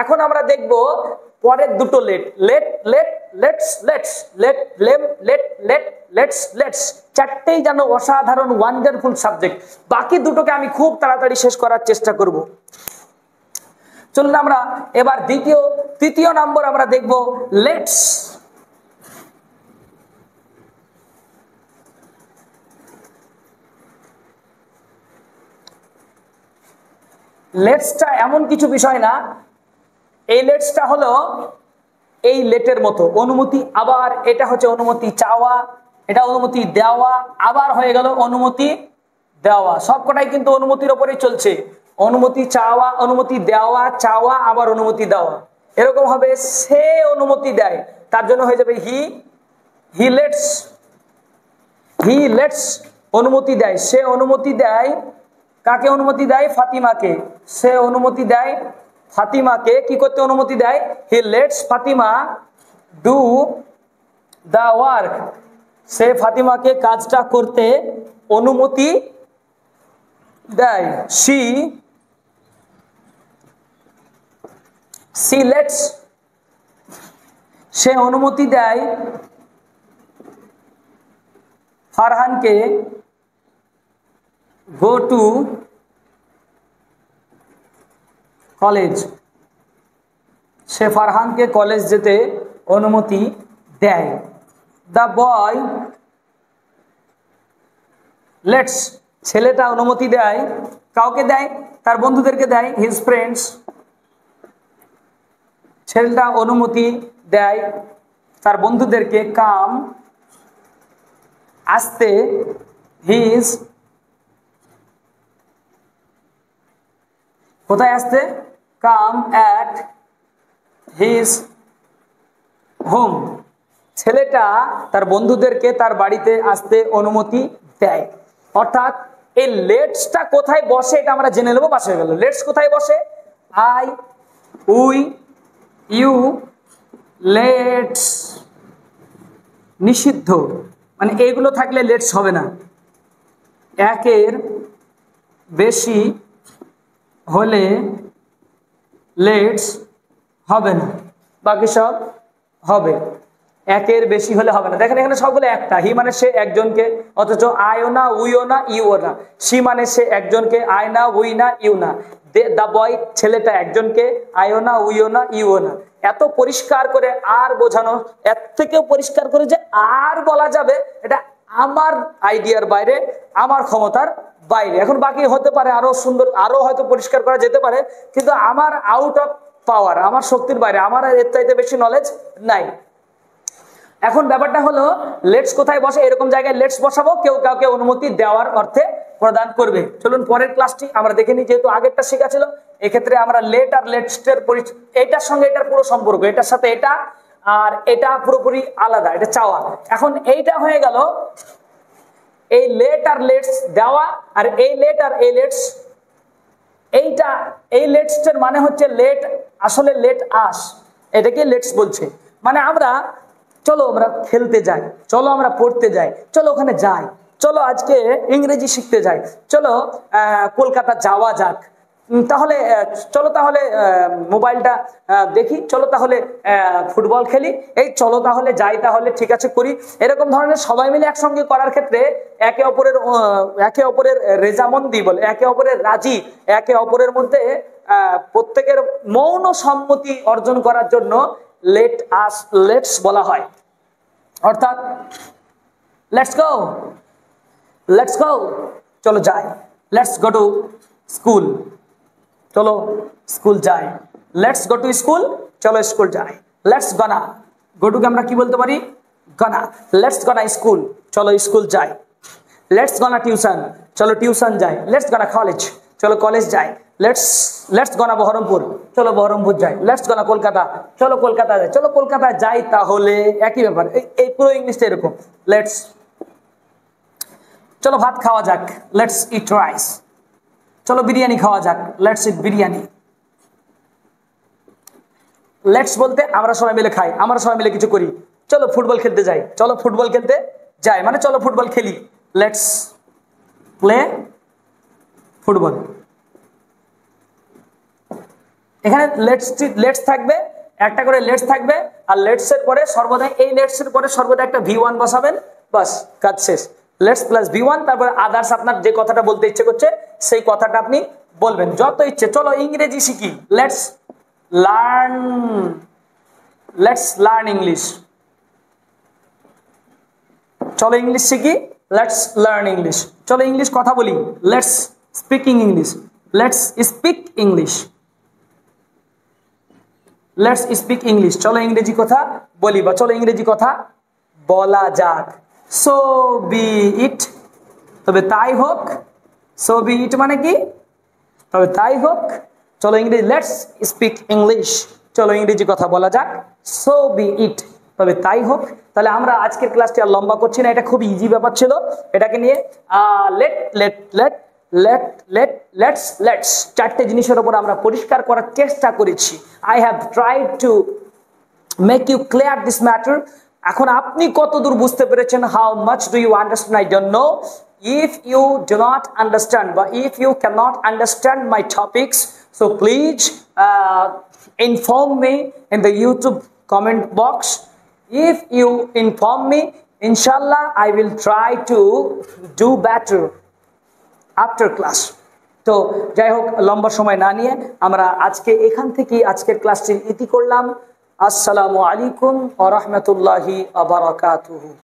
এখন আমরা দেখব পরের দুটো let, let let let's let's, let লেম লেট লেট লেটস লেটস, চারটেই যেন অসাধারণ ওয়ান্ডারফুল সাবজেক্ট। বাকি দুটোকে আমি খুব তাড়াতাড়ি শেষ করার চেষ্টা করব। চলুন আমরা এবার তৃতীয় নম্বর আমরা দেখব লেটস। লেটসটা এমন কিছু বিষয় না, এই লেটসটা হলো এই লেটের মতো অনুমতি, আবার এটা হচ্ছে অনুমতি চাওয়া, এটা অনুমতি দেওয়া, আবার হয়ে গেল অনুমতি দেওয়া। সবকটাই কিন্তু অনুমতির উপরেই চলছে। অনুমতি চাওয়া, অনুমতি দেওয়া, চাওয়া আবার অনুমতি দেওয়া। এরকম হবে সে অনুমতি দেয়, তার জন্য হয়ে যাবে হি লেটস। হি লেটস অনুমতি দেয়, সে অনুমতি দেয়। কাকে অনুমতি দেয়? ফাতিমাকে। সে অনুমতি দেয় ফাতিমাকে কি করতে অনুমতি দেয়? He lets Fatima do the work. সে ফাতিমাকে কাজটা করতে অনুমতি দেয়। সি লেটস, সে অনুমতি দেয় ফারহানকে গো টু কলেজ। সে ফারহানকে কলেজ যেতে অনুমতি দেয়। দ্য বয় লেটস, ছেলেটা অনুমতি দেয় কাউকে দেয়? তার বন্ধুদেরকে দেয়, হিজ ফ্রেন্ডস। ছেলেটা অনুমতি দেয় তার বন্ধুদেরকে কাম আসতে, হিজ কোথায় আসতে? Come at his home. ছেলেটা তার বন্ধুদেরকে তার বাড়িতে আসতে অনুমতি দেয়। অর্থাৎ এই লেটসটা কোথায় বসে এটা আমরা জেনে নেবো, বাস হয়ে গেল। লেটস কোথায় বসে? আই, উই, ইউ, লেটস নিষিদ্ধ, মানে এইগুলো থাকলে লেটস হবে না। একের বেশি হলে লেটস হবে না, বাকি সব হবে। একের বেশি হলে হবে না। দেখেন এখানে সবগুলো একটা। হি মানে সে একজনকে, অথচ আইও না, উইও না, ইউও না। সি মানে সে একজনকে, আই না, উই না, ইউ না। দা বয় ছেলেটা একজনকে, আইও না, উইও না, ইউও না। এত পরিষ্কার করে আর বোঝানো, এর থেকেও পরিষ্কার করে যে আর বলা যাবে, এটা আমার আইডিয়ার বাইরে, আমার ক্ষমতার বাইরে। এখন বাকি হতে পারে আরো সুন্দর, আরো হয়তো পরিষ্কার করা যেতে পারে, কিন্তু আমার আউট অফ পাওয়ার, আমার শক্তির বাইরে, আমার এর চাইতে বেশি নলেজ নাই। এখন ব্যাপারটা হলো লেটস কোথায় বসে? এরকম জায়গায় লেটস বসাবো, কেউ কাউকে অনুমতি দেওয়ার অর্থে প্রদান করবে। চলুন পরের ক্লাসটি আমরা দেখে নিই, যেহেতু আগেরটা শেখা ছিল। এক্ষেত্রে আমরা লেট আর লেটসের এইটার সঙ্গে এটার পুরো সম্পর্ক, এটার সাথে এটা, আর এটা পুরোপুরি আলাদা, এটা চাওয়া। এখন এইটা হয়ে গেল এই লেট আর লেটস দেওয়া, আর এই লেট আর এই লেটস, এইটা এই লেটসের মানে হচ্ছে লেট, আসলে লেট আস, এটাকে লেটস বলছে। মানে আমরা চলো আমরা খেলতে যাই, চলো আমরা পড়তে যাই, চলো ওখানে যাই, চলো আজকে ইংরেজি শিখতে যাই, চলো কলকাতা যাওয়া যাক, তাহলে চলো তাহলে মোবাইলটা দেখি, চলো তাহলে ফুটবল খেলি, এই চলো তাহলে যাই, তাহলে ঠিক আছে করি। এরকম ধরনের সবাই মিলে একসঙ্গে করার ক্ষেত্রে একে অপরের রেজামন্দি বলে, একে অপরের রাজি, একে অপরের মধ্যে প্রত্যেকের মৌন সম্মতি অর্জন করার জন্য লেটস বলা হয়। অর্থাৎ লেটস গো, চলো যাই, লেটস গো টু স্কুল, চলো স্কুল যাই, লেটস গো টু স্কুল, চলো স্কুল যাই। লেটস গনা, গো টুকে আমরা কি বলতে পারি? গনা। লেটস গনা স্কুল, চলো স্কুল যাই। লেটস গনা টিউশন, চলো টিউশন যাই। লেটস গনা কলেজ, চলো কলেজ যাই। লেটস গনা বহরমপুর, চলো বহরমপুর যাই। লেটস গনা কলকাতা, চলো কলকাতা যাই। চলো কলকাতা যাই তাহলে, একই ব্যাপার, এই পুরো ইংলিশটা এরকম। লেটস, চলো ভাত খাওয়া যাক, লেটস ইট রাইস। চলো বিরিয়ানি খাওয়া যাক, লেটস ইট বিরিয়ানি। লেটস বলতে আমরা সবাই মিলে খাই, আমরা সবাই মিলে কিছু করি। চলো ফুটবল খেলতে যাই, চলো ফুটবল খেলতে যাই, মানে চলো ফুটবল খেলি, লেটস প্লে ফুটবল। এখানে লেটস থাকবে, একটা করে লেটস থাকবে, আর লেটস এর পরে সর্বদা এই লেটস এর পরে সর্বদা একটা V1 বসাবেন, বাস কাজ শেষ। লেটস প্লাস V1, তারপরে আদার্স আপনার যে কথাটা বলতে ইচ্ছে করছে সেই কথাটা আপনি বলবেন যত ইচ্ছে। চলো ইংরেজি শিখি, লেটস লার্ন ইংলিশ। চলো ইংলিশ শিখি, লেটস লার্ন ইংলিশ। চলো ইংলিশ কথা বলি, let's speaking English, let's speak English, let's speak English. চলো ইংরেজি কথা বলি, বা চলো ইংরেজি কথা বলা যাক। সো বি ইট, তবে তাই হোক। সো বি ইট মানে কি? তবে তাই হোক। চলো ইংরেজি, লেটস স্পিক ইংলিশ। চলো ইংরেজি কথা বলা যাক, সো বি ইট, তবে তাই হোক। তাহলে আমরা আজকের ক্লাসটি আর লম্বা করছি না, এটা খুব ইজি ব্যাপার ছিল। এটাকে নিয়ে লেটস চারটে জিনিসের উপর আমরা পরিষ্কার করার চেষ্টা করেছি। I have tried to make you clear this matter. এখন আপনি কতদূর বুঝতে পেরেছেন? how much do you understand? I don't know. If you do not understand, but if you cannot understand my topics, so please inform me in the YouTube comment box. If you inform me, inshallah I will try to do better after class. তো যাই হোক, লম্বা সময় না নিয়ে আমরা আজকে এখান থেকে আজকের ক্লাসটি ইতি করলাম। আসসালামু আলাইকুম ওয়া রাহমাতুল্লাহি ওয়া বারাকাতুহু।